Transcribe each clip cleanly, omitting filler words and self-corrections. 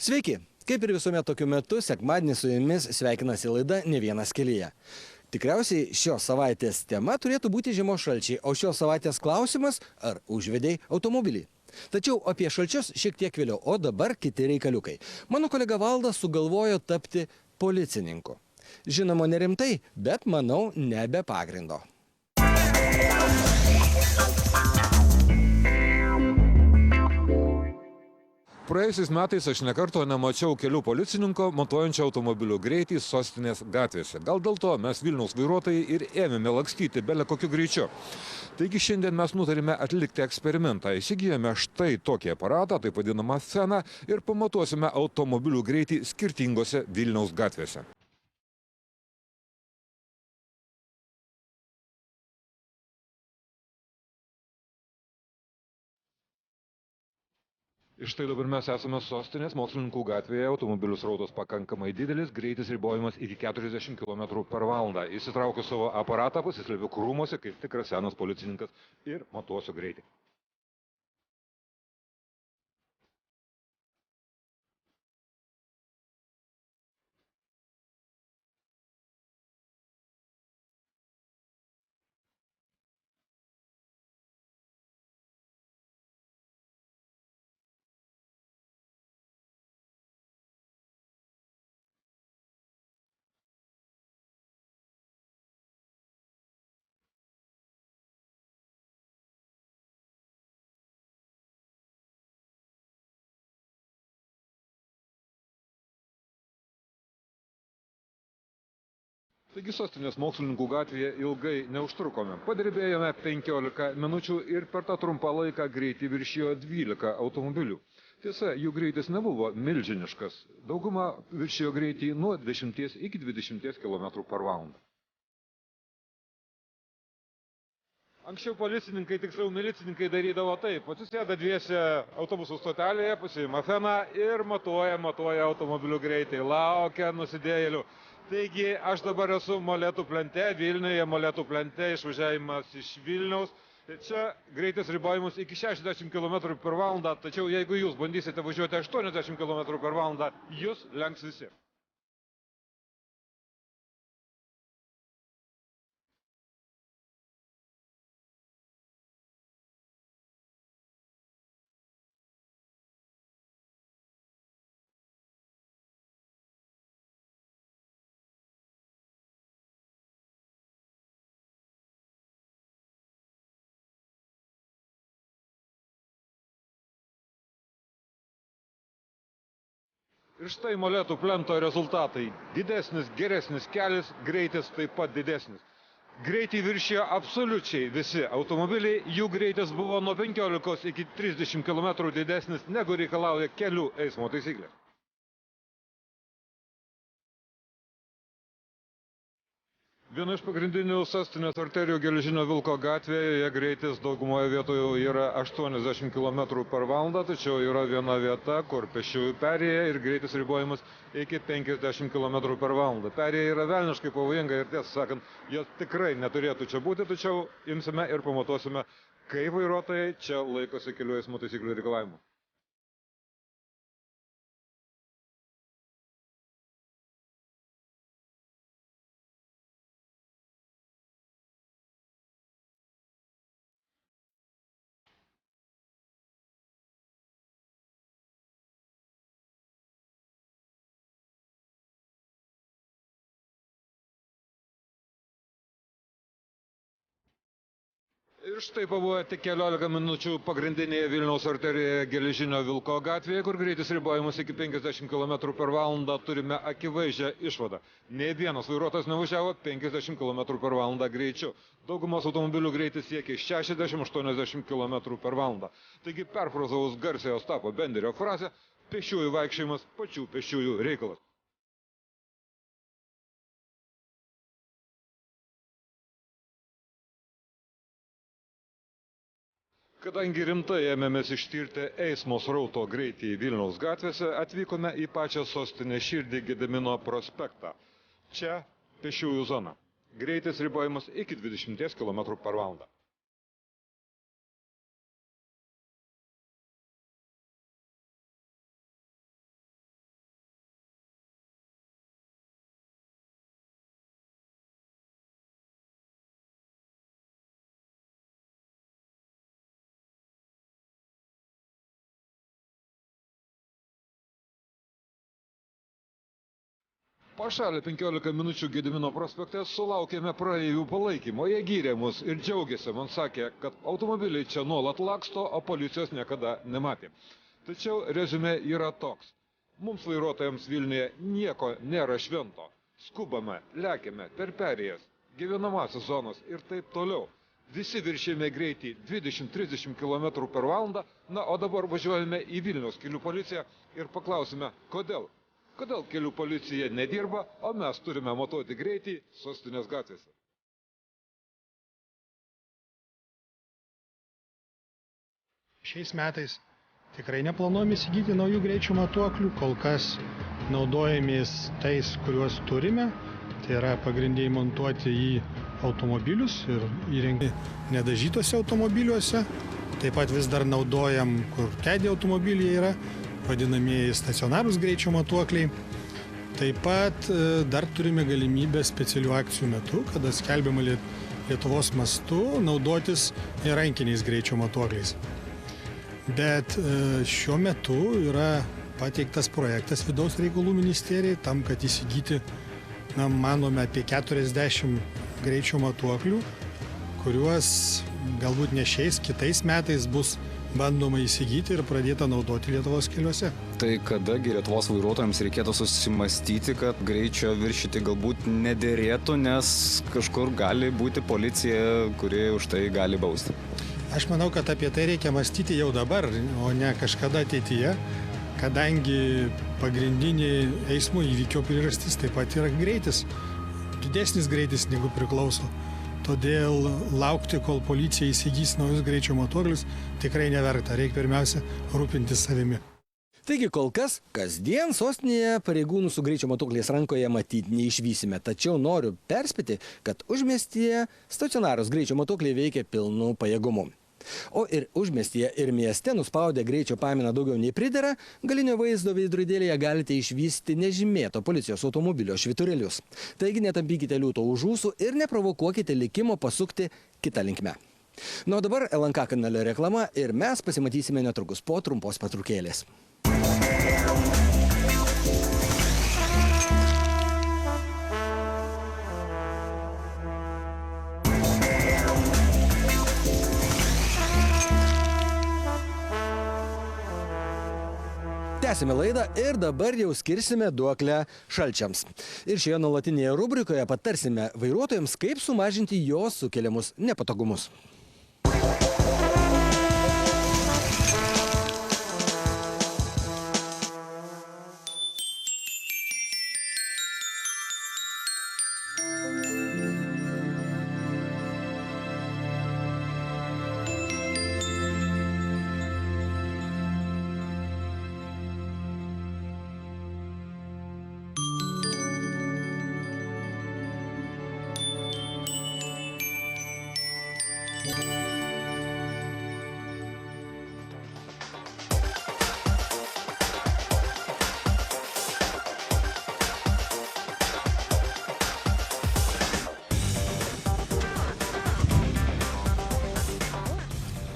Sveiki! Kaip ir visuomet tokiu metu, sekmadienį su jumis sveikinasi laida Ne vienas kelyje. Tikriausiai šios savaitės tema turėtų būti žiemos šalčiai, o šios savaitės klausimas – ar užvedei automobilį? Tačiau apie šalčius šiek tiek vėliau, o dabar kiti reikaliukai. Mano kolega Valdas sugalvojo tapti policininku. Žinoma, nerimtai, bet manau, ne be pagrindo. Praėjusiais metais aš nekarto nemačiau kelių policininko montuojančio automobilių greitį sostinės gatvėse. Gal dėl to mes Vilniaus vairuotojai ir ėmėme lakstyti bele kokiu greičiu. Taigi šiandien mes nutarėme atlikti eksperimentą. Įsigijome štai tokį aparatą, taip vadinamą sceną, ir pamatuosime automobilių greitį skirtingose Vilniaus gatvėse. Ir štai dabar mes esame sostinės Mokslininkų gatvėje, automobilių srautas pakankamai didelis, greitis ribojimas iki 40 km per valandą. Įsitraukiu savo aparatą, pasislėpiu krūmuose, kaip tikras senas policininkas ir matuosiu greitį. Taigi sostinės Mokslininkų gatvėje ilgai neužtrukome. Padirbėjome 15 minučių ir per tą trumpą laiką greitį viršijo 12 automobilių. Tiesa, jų greitis nebuvo milžiniškas. Dauguma viršijo greitį nuo 10 iki 20 km per valandą. Anksčiau policininkai, tiksliau milicininkai darydavo taip. Atsisėda dviese autobusų stotelėje, pasiima feną ir matuoja automobilių greitį. Laukia nusidėjėlių. Taigi aš dabar esu Molėtų plente, Vilniuje Molėtų plente, išvažiavimas iš Vilniaus. Čia greitis ribojimus iki 60 km per valandą, tačiau jeigu jūs bandysite važiuoti 80 km per valandą, jūs lenks visi. Ir štai Molėtų plento rezultatai. Didesnis, geresnis kelias, greitis taip pat didesnis. Greitį viršijo absoliučiai visi automobiliai, jų greitis buvo nuo 15 iki 30 km didesnis, negu reikalauja kelių eismo taisyklės. Viena iš pagrindinių sostinės arterijų Geležinio Vilko gatvėje greitis daugumoje vietų yra 80 km per valandą, tačiau yra viena vieta, kur pėsčiųjų perėja ir greitis ribojimas iki 50 km per valandą. Perėja yra velniškai pavojinga ir tiesą sakant, jos tikrai neturėtų čia būti, tačiau imsime ir pamatuosime, kaip vairuotojai čia laikosi kelių eismo taisyklių reikalavimų. Ir štai pabuvę tik keliolika minučių pagrindinėje Vilniaus arterijoje Geležinio Vilko gatvėje, kur greitis ribojimas iki 50 km per valandą, turime akivaizdžią išvadą. Nei vienas vairuotojas nevažiavo 50 km per valandą greičiu. Daugumos automobilių greitis siekia 60-80 km per valandą. Taigi perfrazavus garsiąją Ostapo Benderio frazę, pėsčiųjų vaikščiojimas pačių pėsčiųjų reikalas. Kadangi rimtai ėmėmės ištirti eismo srauto greitį Vilniaus gatvėse, atvykome į pačią sostinės širdį Gedimino prospektą. Čia pėsčiųjų zona. Greitis ribojimas iki 20 km per valandą. Pašalę 15 minučių Gedimino prospekte sulaukėme praeivių palaikymo. Jie gyrė mus ir džiaugiasi. Man sakė, kad automobiliai čia nuolat laksto, o policijos niekada nematė. Tačiau reziumė yra toks. Mums vairuotojams Vilniuje nieko nėra švento. Skubame, lekiame per perėjas, gyvenamasias zonas ir taip toliau. Visi viršėjame greitį 20-30 km per valandą, na, o dabar važiuojame į Vilniaus kelių policiją ir paklausime, kodėl. Kodėl kelių policija nedirba, o mes turime matuoti greitį sostinės gatvėse. Šiais metais tikrai neplanuojame įsigyti naujų greičio matuoklių, kol kas naudojamės tais, kuriuos turime, tai yra pagrindiniai montuoti į automobilius ir įrengti nedažytose automobiliuose. Taip pat vis dar naudojam, kur kėdė automobilyje yra, vadinamieji stacionarūs greičio matuokliai. Taip pat dar turime galimybę specialių akcijų metu, kada skelbiama Lietuvos mastu, naudotis rankiniais greičio matuokliais. Bet šiuo metu yra pateiktas projektas Vidaus reikalų ministerijai tam, kad įsigyti, manome, apie 40 greičio matuoklių, kuriuos galbūt ne šiais, kitais metais bus bandoma įsigyti ir pradėta naudoti Lietuvos keliuose. Tai kadagi Lietuvos vairuotojams reikėtų susimastyti, kad greičio viršyti galbūt nederėtų, nes kažkur gali būti policija, kuri už tai gali bausti? Aš manau, kad apie tai reikia mąstyti jau dabar, o ne kažkada ateityje, kadangi pagrindinė eismo įvykio priežastis taip pat yra greitis. Didesnis greitis negu priklauso. Todėl laukti, kol policija įsigys naujus greičio matuoklius, tikrai neverta. Reikia pirmiausia rūpintis savimi. Taigi kol kas, kasdien sostinėje pareigūnų su greičio matuokliais rankoje matyti neišvysime. Tačiau noriu perspėti, kad užmiestyje stacionarūs greičio matuokliai veikia pilnu pajėgumu. O ir užmiestyje ir mieste nuspaudę greičio pamainą daugiau nei pridera, galinio vaizdo veidrodėlėje galite išvysti nežymėto policijos automobilio švyturėlius. Taigi netampykite liūto už ūsų ir neprovokuokite likimo pasukti kitą linkmę. Na, o dabar LNK kanale reklama ir mes pasimatysime netrukus po trumpos pertraukėlės. Tęsime laidą ir dabar jau skirsime duoklę šalčiams. Ir šioje nuolatinėje rubrikoje patarsime vairuotojams, kaip sumažinti jos sukeliamus nepatogumus.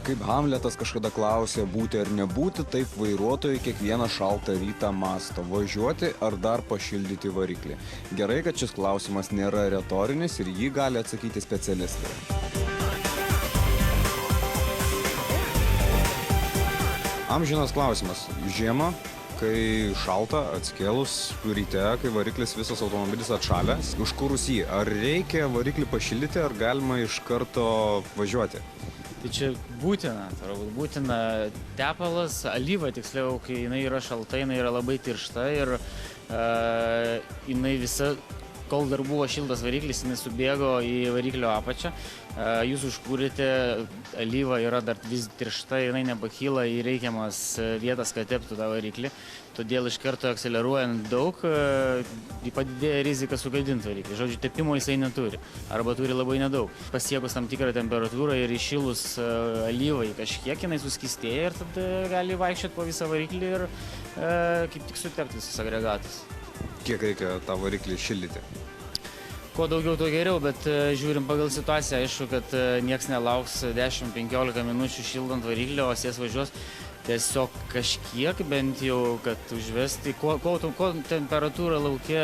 Kaip Hamletas kažkada klausė, būti ar nebūti, taip vairuotojai kiekvieną šaltą rytą mąsto, važiuoti ar dar pašildyti variklį. Gerai, kad šis klausimas nėra retorinis ir jį gali atsakyti specialistai. Amžinas klausimas. Žiemą, kai šalta, atsikėlus ryte, kai variklis visas automobilis atšalęs, užkūrus jį, ar reikia variklį pašildyti, ar galima iš karto važiuoti? Tai čia būtina, turbūt būtina tepalas, alyva tiksliau, kai jinai yra šalta, jinai yra labai tiršta ir jinai visa, kol dar buvo šiltas variklis, jinai subėgo į variklio apačią. Jūs užkūrėte, alyva yra dar vis tiršta, jinai nepakyla į reikiamas vietas, kad teptų tą variklį. Todėl iš karto akceleruojant daug, padidėja rizika sugadinti variklį. Žodžiu, tepimo jisai neturi, arba turi labai nedaug. Pasiekus tam tikrą temperatūrą ir įšilus alyvai kažkiek, jinai suskystėja ir tada gali vaikščioti po visą variklį ir kaip tik sutepti visus agregatus. Kiek reikia tą variklį šildyti? Kuo daugiau, tuo geriau, bet žiūrim pagal situaciją, aišku, kad nieks nelauks 10-15 minučių šildant variklį, o sės važiuos tiesiog kažkiek bent jau, kad užvesti, kuo temperatūra laukia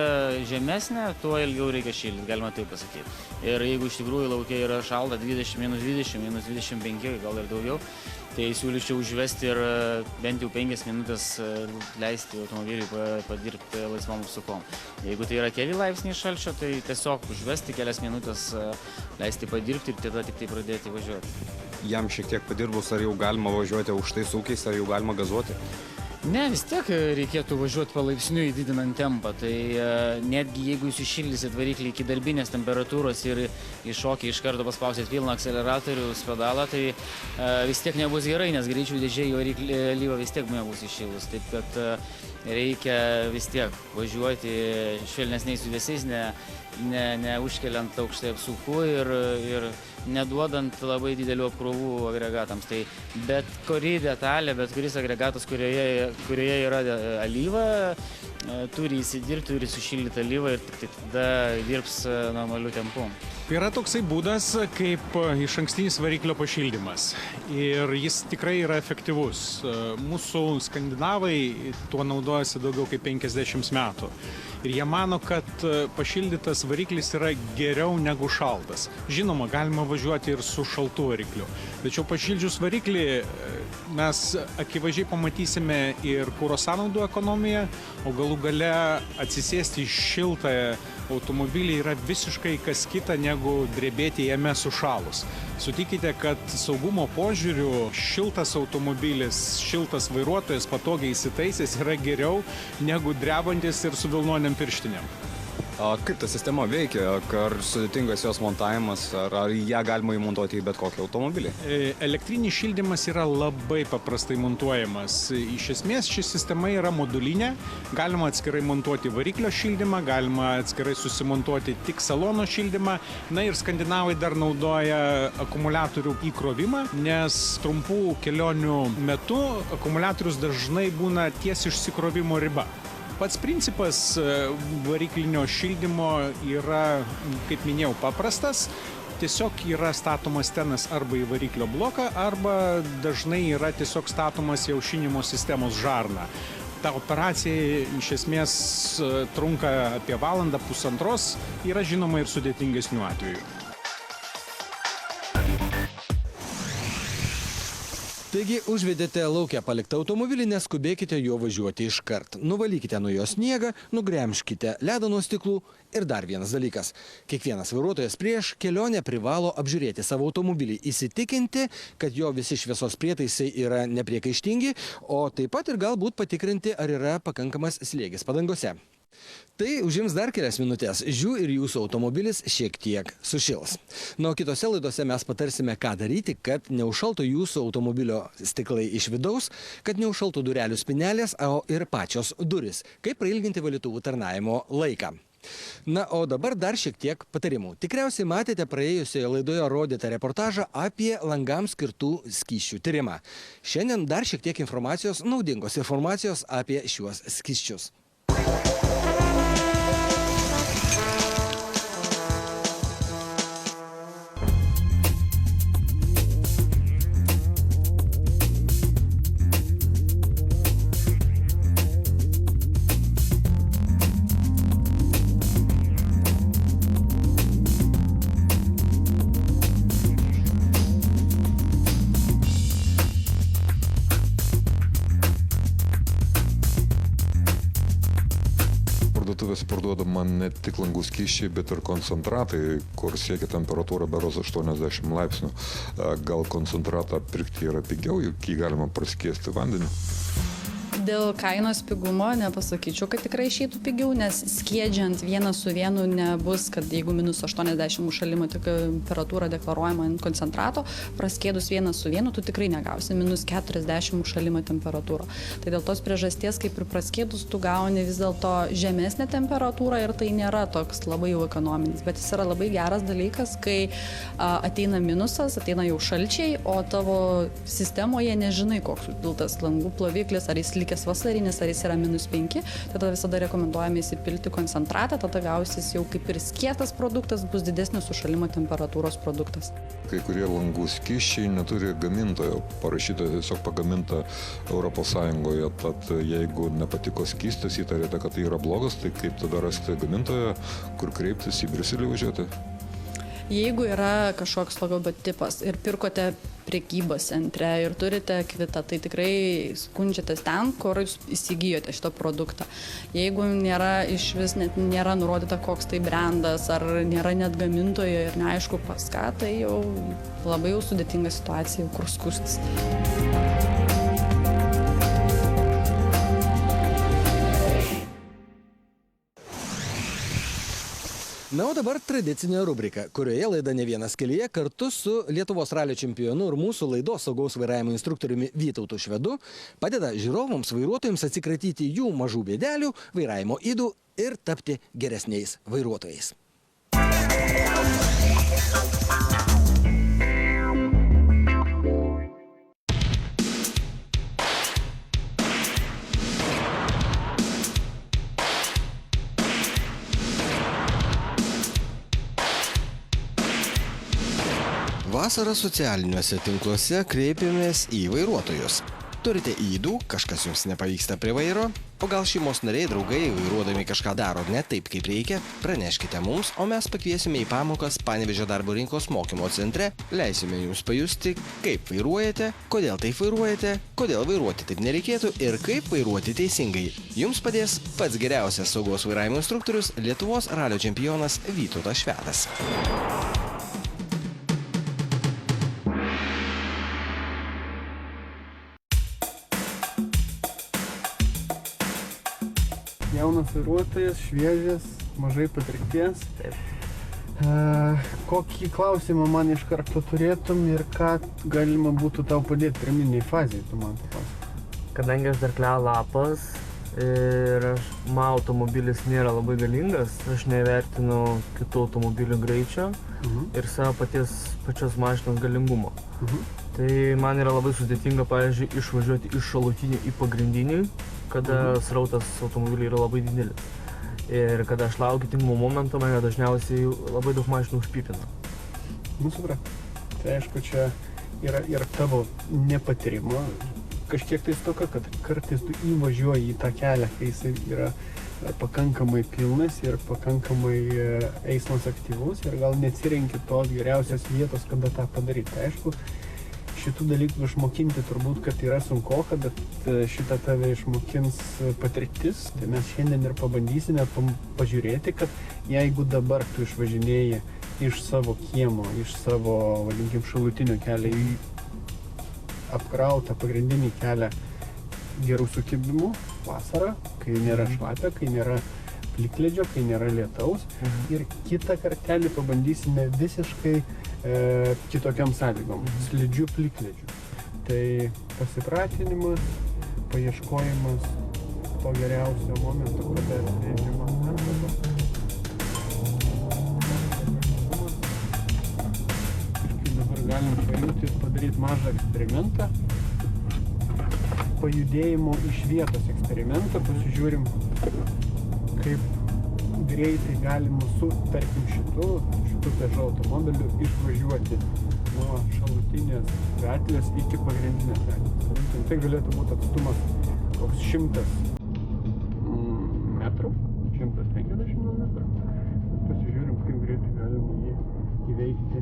žemesnė, tuo ilgiau reikia šildyti, galima taip pasakyti. Ir jeigu iš tikrųjų laukia yra šalta -20, -25, gal ir daugiau, tai siūlyčiau užvesti ir bent jau 5 minutės leisti automobiliui padirbti laisvom apsukom. Jeigu tai yra keli laipsniai šalčio, tai tiesiog užvesti kelias minutės, leisti padirbti ir tada tik tai pradėti važiuoti. Jam šiek tiek padirbus, ar jau galima važiuoti aukštais ūkiais, ar jau galima gazuoti? Ne, vis tiek reikėtų važiuoti palaipsniui didinant tempą, tai netgi jeigu jūs iššildysit variklį iki darbinės temperatūros ir iššokį iš karto paspausit pilną akceleratoriaus pedalą, tai vis tiek nebus gerai, nes greičių dėžė alyva vis tiek nebus iššilus. Taip kad reikia vis tiek važiuoti švelnesniais judesiais, neužkeliant aukštai apsukų ir neduodant labai didelių apkrovų agregatams. Tai bet kuri detalė, bet kuris agregatas, kurioje yra alyva, turi įsidirbti, turi sušildyti alyvą ir tik tada dirbs normaliu tempu. Yra toksai būdas kaip išankstinis variklio pašildymas ir jis tikrai yra efektyvus. Mūsų skandinavai tuo naudojasi daugiau kaip 50 metų ir jie mano, kad pašildytas variklis yra geriau negu šaltas. Žinoma, galima važiuoti ir su šaltu varikliu, tačiau pašildžius variklį mes akivaizdžiai pamatysime ir kuro sąnaudų ekonomiją, o galų gale atsisėsti į šiltą automobilį yra visiškai kas kita negu drebėti jame sušalus. Sutikite, kad saugumo požiūriu šiltas automobilis, šiltas vairuotojas patogiai įsitaisęs yra geriau negu drebantis ir su vilnoniam pirštinėm. Kaip ta sistema veikia? Ar sudėtingas jos montavimas, ar ją galima įmontuoti į bet kokį automobilį? Elektrinis šildymas yra labai paprastai montuojamas. Iš esmės ši sistema yra modulinė, galima atskirai montuoti variklio šildymą, galima atskirai susimontuoti tik salono šildymą. Na ir skandinavai dar naudoja akumuliatorių įkrovimą, nes trumpų kelionių metu akumuliatorius dažnai būna ties išsikrovimo riba. Pats principas variklinio šildymo yra, kaip minėjau, paprastas. Tiesiog yra statomas tenas arba į variklio bloką, arba dažnai yra tiesiog statomas į aušinimo sistemos žarną. Ta operacija iš esmės trunka apie valandą, pusantros, yra žinoma ir sudėtingesnių atvejų. Taigi, užvedėte laukia paliktą automobilį, neskubėkite juo važiuoti iškart. Nuvalykite nuo jo sniegą, nugremžkite ledą nuo stiklų ir dar vienas dalykas. Kiekvienas vairuotojas prieš kelionę privalo apžiūrėti savo automobilį, įsitikinti, kad jo visi šviesos prietaisai yra nepriekaištingi, o taip pat ir galbūt patikrinti, ar yra pakankamas slėgis padangose. Tai užims dar kelias minutės, ir jūsų automobilis šiek tiek sušils. Na, o kitose laidose mes patarsime, ką daryti, kad neužšaltų jūsų automobilio stiklai iš vidaus, kad neužšaltų durelių spynelės, o ir pačios durys, kaip prailginti valytuvų tarnavimo laiką. Na, o dabar dar šiek tiek patarimų. Tikriausiai matėte praėjusioje laidoje rodytą reportažą apie langams skirtų skysčių tyrimą. Šiandien dar šiek tiek naudingos informacijos apie šiuos skysčius. Parduotuvėse parduodama ne tik langų skysčiai, bet ir koncentratai, kur siekia temperatūra berods 80 laipsnių. Gal koncentratą pirkti yra pigiau, juk jį galima praskiesti vandenį? Dėl kainos pigumo nepasakyčiau, kad tikrai išeitų pigiau, nes skiedžiant vieną su vienu nebus, kad jeigu -80 užšalimo temperatūra deklaruojama ant koncentrato, praskiedus vieną su vienu, tu tikrai negausi -40 užšalimo temperatūrą. Tai dėl tos priežasties, kaip ir praskiedus, tu gauni vis dėlto žemesnę temperatūrą ir tai nėra toks labai jau ekonominis, bet jis yra labai geras dalykas, kai ateina minusas, ateina jau šalčiai, o tavo sistemoje nežinai, koks užpiltas langų ploviklis, ar jis likęs vėjas vasarinis, ar jis yra -5, tada visada rekomenduojame įsipilti koncentratą, tada gausis jau kaip ir skėstas produktas, bus didesnis sušalimo temperatūros produktas. Kai kurie langų skysčiai neturi gamintojo, parašyta tiesiog pagaminta ES, tad jeigu nepatiko skystis, įtarėte, kad tai yra blogas, tai kaip tada rasti gamintoją, kur kreiptis, į Briuselį važiuoti? Jeigu yra kažkoks logotipas ir pirkote prekybos centre ir turite kvitą, tai tikrai skundžiatės ten, kur jūs įsigijote šitą produktą. Jeigu nėra iš vis, net nėra nurodyta, koks tai brandas, ar nėra net gamintojo ir neaišku pas ką, tai jau labai jau sudėtinga situacija, kur skustis. Na, o dabar tradicinė rubrika, kurioje laida Ne vienas kelyje kartu su Lietuvos ralio čempionu ir mūsų laidos saugaus vairavimo instruktoriumi Vytautu Švedu padeda žiūrovams, vairuotojams atsikratyti jų mažų bėdelių, vairavimo ydų ir tapti geresniais vairuotojais. Vasarą socialiniuose tinkluose kreipėmės į vairuotojus. Turite ydų, kažkas jums nepavyksta prie vairo, o gal šeimos nariai, draugai, vairuodami kažką daro ne taip, kaip reikia, praneškite mums, o mes pakviesime į pamokas Panevėžio darbo rinkos mokymo centre, leisime jums pajusti, kaip vairuojate, kodėl taip vairuojate, kodėl vairuoti taip nereikėtų ir kaip vairuoti teisingai. Jums padės pats geriausias saugos vairavimo instruktorius Lietuvos ralio čempionas Vytautas Švedas. Jaunas vairuotojas, šviežias, mažai patirties. Kokį klausimą man iš karto turėtum ir ką galima būtų tau padėti pirminiai fazėje, tu man papasakok. Kadangi aš dar kleo lapas ir man automobilis nėra labai galingas, aš nevertinu kitų automobilių greičio ir savo pačios mašinos galingumo. Tai man yra labai sudėtinga, pavyzdžiui, išvažiuoti iš šalutinį į pagrindinį, kada srautas automobilių yra labai didelis. Ir kada aš laukiu tinkamo momento, mane dažniausiai labai daug mašinų užpypina. Suprat. Tai aišku, čia yra ir tavo nepatyrimo. Kažkiek tai stoka, kad kartais tu įvažiuoji į tą kelią, kai jisai yra pakankamai pilnas ir pakankamai eismas aktyvus ir gal neatsirenki tos geriausios vietos, kada tą padaryti. Tai aišku, šitų dalykų išmokinti turbūt, kad yra sunkoka, bet šitą tave išmokins patirtis. Tai mes šiandien ir pabandysime pažiūrėti, kad jeigu dabar tu išvažinėji iš savo kiemo, iš savo, vadinkim, šalutinio kelio į apkrautą pagrindinį kelią gerų sukibimų vasarą, kai nėra šlapia, kai nėra plikledžio, kai nėra lietaus. Ir kitą kartelį pabandysime visiškai kitokiam sąlygom, slidžių plikledžių. Tai pasipratinimas, paieškojimas to geriausio momento, kada sprendžiama arba. Ir dabar galim paimti ir padaryti mažą eksperimentą. Pajudėjimo iš vietos eksperimentą, pasižiūrim, kaip greitai galima su, tarkim, šitu Peugeot automobiliu išvažiuoti nuo šalutinės gatvės iki pagrindinės gatvės. Tai galėtų būti atstumas koks 100 metrų, 150 metrų. Pasižiūrim, kaip greitai galima jį įveikti.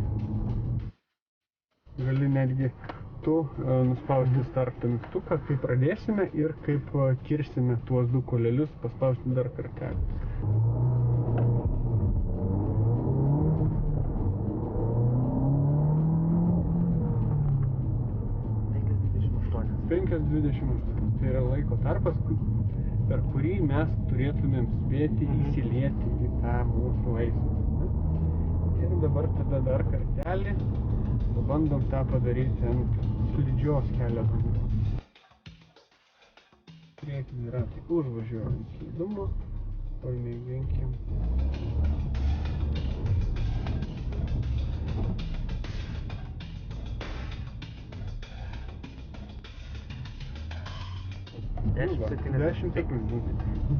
Gali netgi tu nuspausti starto mygtuką, kai pradėsime ir kaip kirsime tuos du kolelius, paspausti dar kartelį. 5:28. Tai yra laiko tarpas, per kurį mes turėtumėm spėti įsilieti į tą mūsų eismą. Ir dabar tada dar kartelį pabandom tą padaryti ant slidžios kelio dangos. Priekiniai ratai užvažiuojant slidumo, pamėginkim. 10 sekundžių.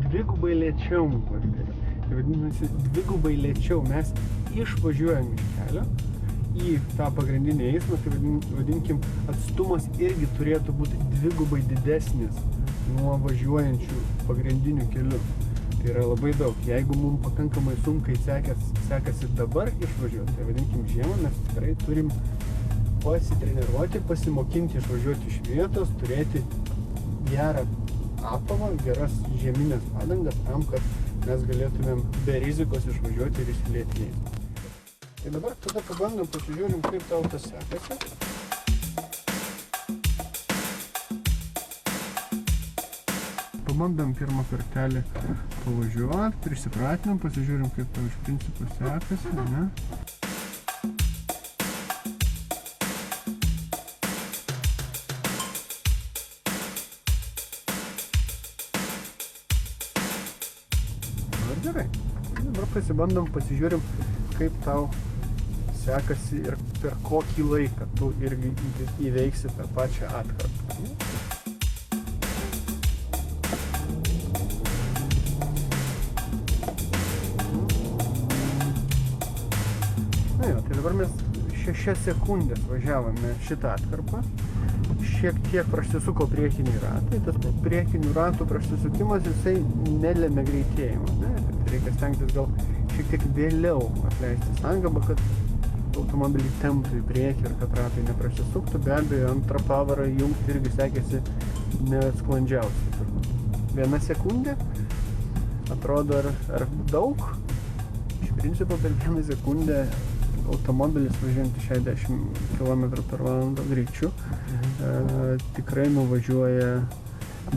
Dvigubai lėčiau. Tai vadinasi, dvigubai lėčiau mes išvažiuojam iš kelio į tą pagrindinį eismą, tai vadinkim, atstumas irgi turėtų būti dvigubai didesnis nuo važiuojančių pagrindiniu keliu. Tai yra labai daug. Jeigu mums pakankamai sunkiai sekasi dabar išvažiuoti, tai vadinkim žiemą, mes tikrai turim pasitreniruoti, pasimokinti išvažiuoti iš vietos, turėti gerą apavą, geras žieminės padangas tam, kad mes galėtumėm be rizikos išvažiuoti ir išsilieti į eismą. Tai dabar tada pabandom, pasižiūrim, kaip tau tas sekasi. Pabandom pirmą kartelį pavažiuoti, prisipratinam, pasižiūrim, kaip tau iš principo sekasi, ne? Gerai. Dabar pasibandom, pasižiūrim, kaip tau sekasi ir per kokį laiką tu irgi įveiksi tą pačią atkarpą. Na jo, tai dabar mes 6 sekundės važiavome šitą atkarpą. Šiek tiek prasisuko priekiniai ratai. Tas priekinių ratų prasisukimas, jisai nelemia greitėjimą. Ne? Tai reikia stengtis gal šiek tiek vėliau atleisti stangą, kad automobilį temptų į priekį ir kad ratai neprasisuktų. Be abejo, antrą pavarą jungti irgi sekėsi nesklandžiausiai. 1 sekundė atrodo ar daug. Iš principo per 1 sekundę automobilis važiuojantį 60 km/h greičiu tikrai nuvažiuoja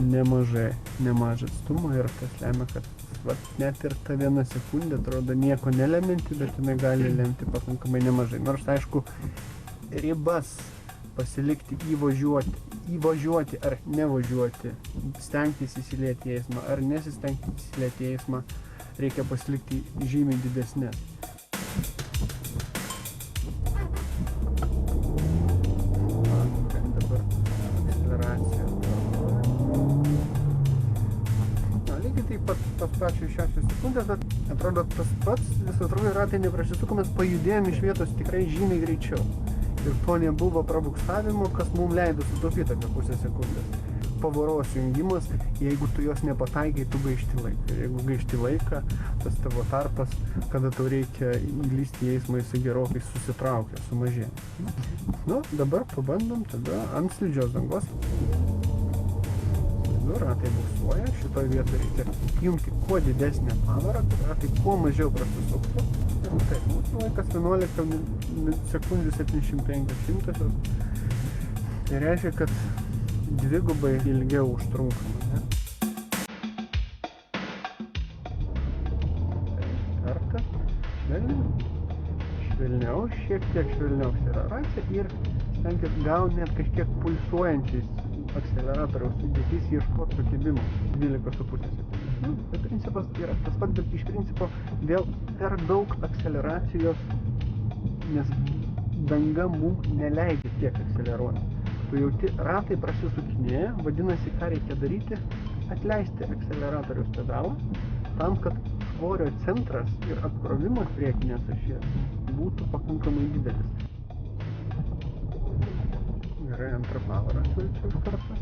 nemažą atstumą ir tas lemia, kad net ir ta 1 sekundė atrodo nieko neleminti, bet jinai gali lemti pakankamai nemažai. Nors, aišku, ribas pasilikti, įvažiuoti ar nevažiuoti, stengtis įsilieti į eismą ar nesistengti įsilieti į eismą, reikia pasilikti žymiai didesnės. Tos pačios 6 sekundės, bet atrodo tas pats, vis atrodo ratai neprasisuko, mes pajudėjom iš vietos tikrai žymiai greičiau. Ir to nebuvo prabuksavimo, kas mums leido sutaupyti apie pusę sekundės. Pavaros jungimas, jeigu tu jos nepataikai, tu gaišti laiką. Ir jeigu gaišti laiką, tas tavo tarpas, kada tau reikia įlysti į eismą, jisai gerokai susitraukia, sumažėja. Nu, dabar pabandom tada ant slidžios dangos. Ratai buksuoja, šitoj vietoje reikia jungti kuo didesnę pavarą, kad ratai kuo mažiau prasisuktų. Ir taip, mūsų laikas 11 sekundžių 75 šimtasios. Tai reiškia, kad dvigubai ilgiau užtrunkama. Kartą, švelniau, šiek tiek švelniau akceleracija ir stenkit gal net kažkiek pulsuojančiais akceleratoriaus sudėtys ieškoti sukibimo 12,5 sekundės. Tai principas yra tas pats, bet iš principo vėl per daug akceleracijos, nes danga mums neleidžia tiek akceleruoti. Tu jauti, ratai prasisukinėja, vadinasi, ką reikia daryti, atleisti akceleratoriaus pedalą, tam, kad svorio centras ir apkrovimas priekinės ašies būtų pakankamai didelis. Gerai, antrą pavarą siūlyčiau iš karto.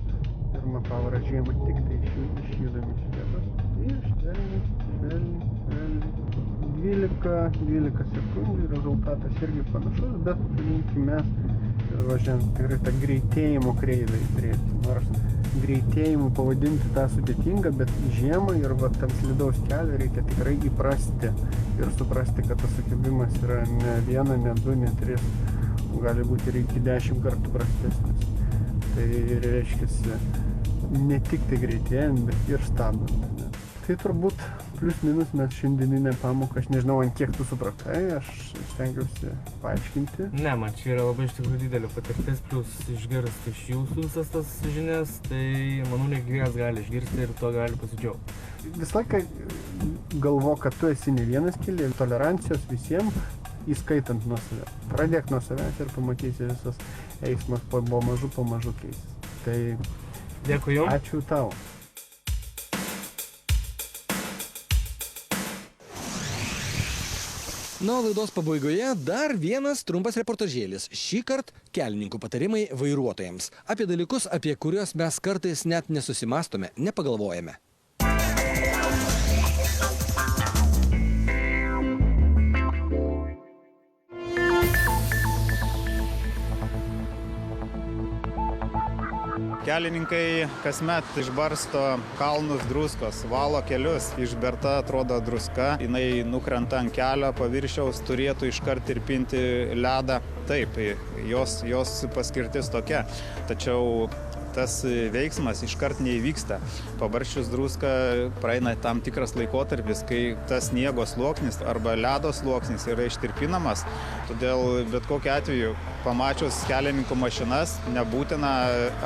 Pirmą pavarą žiemą tik tai išjudami iš vietos. Ir švelniai. 12 sekundžių, rezultatas irgi panašus, bet surinkime mes važiuojam tikrai tą greitėjimo kreivę į priekį. Nors greitėjimu pavadinti tą sudėtingą, bet žiemą ir tam slidaus kelią reikia tikrai įprasti ir suprasti, kad tas sukibimas yra ne 1, ne 2, ne 3. Gali būti ir iki 10 kartų prastesnis. Tai reiškia ne tik tai greitėjant, bet ir stabdant. Tai turbūt plius minus mes šiandieninę pamoką, aš nežinau, ant kiek tu supratai, aš stengiausi paaiškinti. Ne, man čia yra labai iš tikrųjų didelė patirtis, plius išgirsti iš jūsų visas tas žinias, tai manau, ne kiekvienas gali išgirsti ir tuo gali pasidžiaugti. Visą laiką galvo, kad tu esi ne vienas kelyje, tolerancijos visiems, įskaitant nuo savęs. Pradėk nuo savęs ir pamatysi visas eismas po mažu keisis. Tai dėkui jums. Ačiū tau. Na, o laidos pabaigoje dar vienas trumpas reportažėlis. Šįkart kelininkų patarimai vairuotojams. Apie dalykus, apie kuriuos mes kartais net nesusimastome, nepagalvojame. Kelininkai kasmet išbarsto kalnus druskos, valo kelius, išberta atrodo druska, jinai nukrenta ant kelio paviršiaus, turėtų iškart tirpinti ledą. Taip, jos paskirtis tokia, tačiau tas veiksmas iškart neįvyksta. Pabarsčius druską praeina tam tikras laikotarpis, kai tas sniego sluoksnis arba ledo sluoksnis yra ištirpinamas. Todėl bet kokiu atveju pamačius kelininkų mašinas nebūtina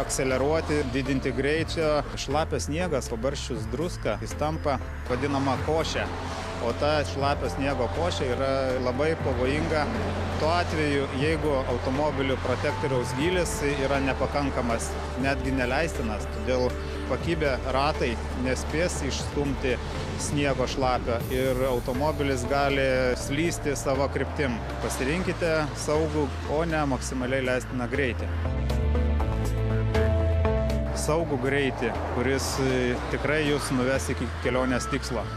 akseleruoti, didinti greičio. Šlapias sniegas pabarsčius druską, jis tampa vadinama košė. O ta šlapio sniego košė yra labai pavojinga tuo atveju, jeigu automobilių protektoriaus gylis yra nepakankamas, netgi neleistinas. Todėl pakibę ratai nespės išstumti sniego šlapio ir automobilis gali slysti savo kryptim. Pasirinkite saugų, o ne maksimaliai leistiną greitį. Saugų greitį, kuris tikrai jūs nuves iki kelionės tikslo.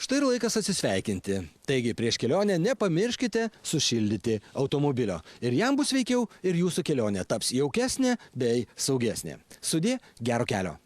Štai ir laikas atsisveikinti. Taigi, prieš kelionę nepamirškite sušildyti automobilio. Ir jam bus veikiau, ir jūsų kelionė taps jaukesnė bei saugesnė. Sudie, gero kelio.